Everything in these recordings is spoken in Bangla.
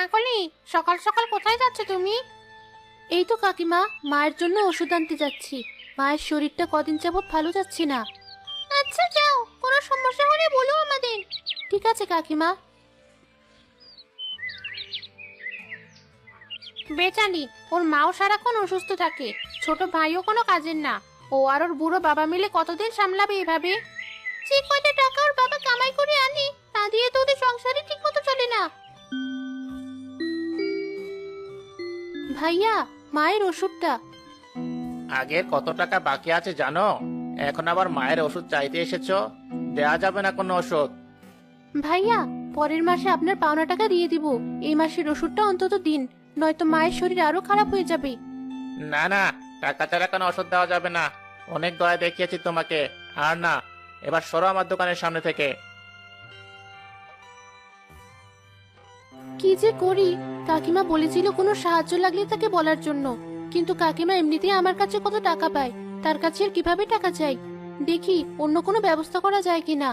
কাকলি, সকাল সকাল কোথায় যাচ্ছ তুমি? এই তো কাকিমা, মায়ের জন্য ওষুধ আনতে যাচ্ছি। মায়ের শরীরটা কদিন যাবত ভালো যাচ্ছে না। আচ্ছা যাও, কোনো সমস্যা হলে বলো আমাদের। ঠিক আছে কাকিমা। বেচারি, ওর মাও সারাক্ষণ অসুস্থ থাকে, ছোট ভাইও কোনো কাজের না। ও আর ওর বুড়ো বাবা মিলে কতদিন সামলাবে এভাবে? যে কয়টা টাকা ওর বাবা কামাই করে আনে, তা দিয়ে তো ওদের সংসারে ঠিক মতো চলে না। ভাইয়া, মায়ের ওষুধটা। আগের কত টাকা বাকি আছে জানো? এখন আবার মায়ের ওষুধ চাইতে এসেছো? দেয়া যাবে না কোনো ওষুধ। ভাইয়া, পরের মাসে আপনার পাওনা টাকা দিয়ে দিব। এই মাসের ওষুধটা অন্তত দিন, নয়তো মায়ের শরীর আরো খারাপ হয়ে যাবে। না না, টাকা ছাড়া কোনো ওষুধ দেওয়া যাবে না। অনেক দয়া দেখিয়েছি তোমাকে, আর না। এবার সরো আমার দোকানের সামনে থেকে। কি যে করি! কাকিমা বলেছিল কোনো সাহায্য লাগলে তাকে বলার জন্য, কিন্তু কাকিমা এমনিতেই আমার কাছে কত টাকা পায়, তার কাছে আর কিভাবে টাকা চাই? দেখি অন্য কোনো ব্যবস্থা করা যায় কিনা।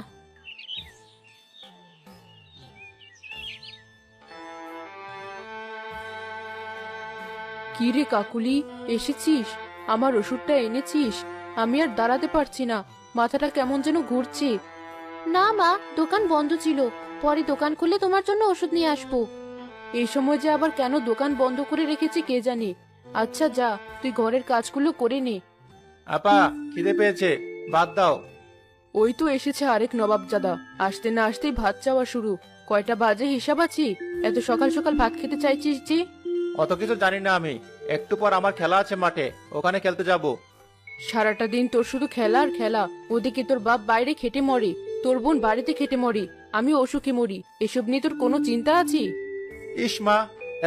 কি রে কাকুলি, এসেছিস? আমার ওষুধটা এনেছিস? আমি আর দাঁড়াতে পারছি না, মাথাটা কেমন যেন ঘুরছে। না মা, দোকান বন্ধ ছিল, পরে দোকান খুললে তোমার জন্য ওষুধ নিয়ে আসবো। এই সময় যে আবার কেন দোকান বন্ধ করে রেখেছি কে জানে। আচ্ছা যা, তুই ঘরের কাজগুলো করে নে। আপা, খিদে পেয়েছে, ভাত দাও। ওই তো এসেছে আরেক নবাবজাদা, আসতে না আসতেই ভাত চাওয়া শুরু। কয়টা বাজে হিসাব আছে? এত সকাল সকাল ভাত খেতে চাইছিস যে? অত কিছু জানি না আমি। একটু পর আমার খেলা আছে মাঠে, ওখানে খেলতে যাব। সারাটা দিন তোর শুধু খেলা আর খেলা। ওদিকে তোর বাপ বাইরে খেটে মরে, তোর বোন বাড়িতে খেটে মরে, আমি অসুখে মরি। এসব নিয়ে তোর কোনো চিন্তা আছে? ইস মা,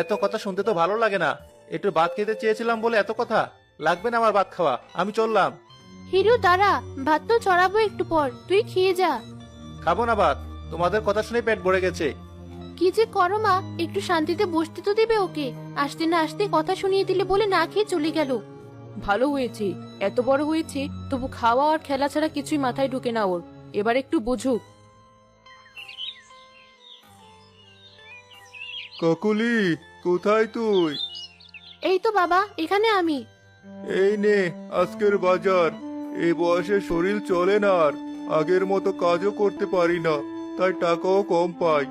এত কথা শুনতে তো ভালো লাগে না। একটু ভাত খেতে চেয়েছিলাম বলে এত কথা। লাগবে না আমার ভাত খাওয়া, আমি চললাম। হিরু দাঁড়া, ভাত তো চড়াবো একটু পর, তুই খেয়ে যা। খাবো না ভাত, তোমাদের কথা শুনে পেট ভরে গেছে। কি যে করো মা, একটু শান্তিতে বসতে তো দিবে ওকে। আসতে না আসতে কথা শুনিয়ে দিলে বলে না খেয়ে চলে গেল। ভালো হয়েছে, এত বড় হয়েছে তবু খাওয়া আর খেলা ছাড়া কিছুই মাথায় ঢুকে না ওর। এবার একটু বুঝুক। কাকুলি, কোথায় তুই? এই তো বাবা, এখানে আমি। এই নে আজকের বাজার। এই বয়সে শরীর চলে না আর, আগের মতো কাজও করতে পারি না, তাই টাকাও কম পাই।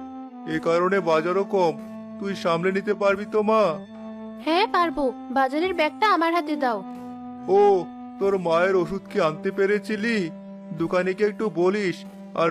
এ কারণে বাজারও কম। তুই সামলে নিতে পারবি তো মা? হ্যাঁ পারবো, বাজারের ব্যাগটা আমার হাতে দাও। ও, তোর মায়ের ওষুধ কি আনতে পেরেছিলি? দোকানিকে একটু বলিস, আর